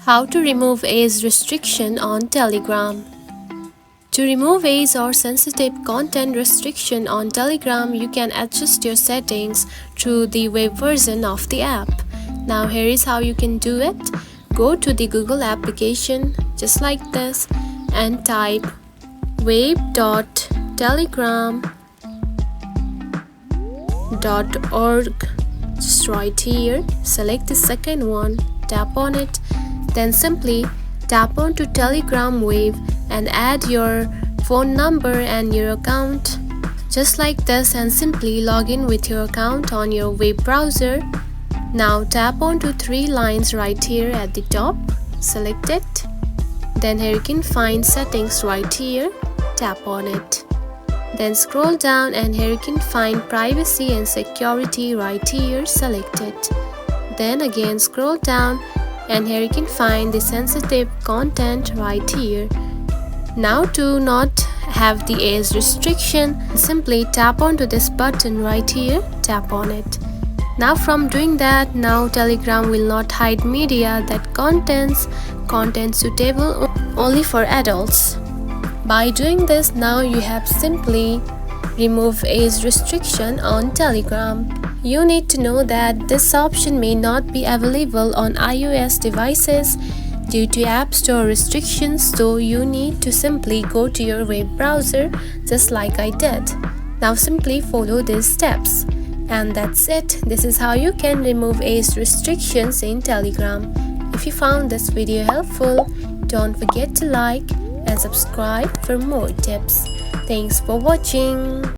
How to remove age restriction on Telegram. To remove age or sensitive content restriction on Telegram, you can adjust your settings through the web version of the app. Now here is how you can do it. Go to the Google application just like this and type web.telegram.org. Just right here, select the second one, tap on it. Then simply tap on to Telegram web and add your phone number and your account just like this, and simply log in with your account on your web browser. Now tap on to three lines right here at the top, select it. Then here you can find settings right here, tap on it. Then scroll down and here you can find privacy and security right here, select it. Then again scroll down and here you can find the sensitive content right here. Now to not have the age restriction, simply tap onto this button right here, tap on it. Now from doing that, now Telegram will not hide media that contains content suitable only for adults. By doing this, now you have simply removed age restriction on Telegram. You need to know that this option may not be available on iOS devices due to App Store restrictions, so you need to simply go to your web browser just like I did. Now simply follow these steps. And that's it. This is how you can remove age restrictions in Telegram. If you found this video helpful, don't forget to like and subscribe for more tips. Thanks for watching.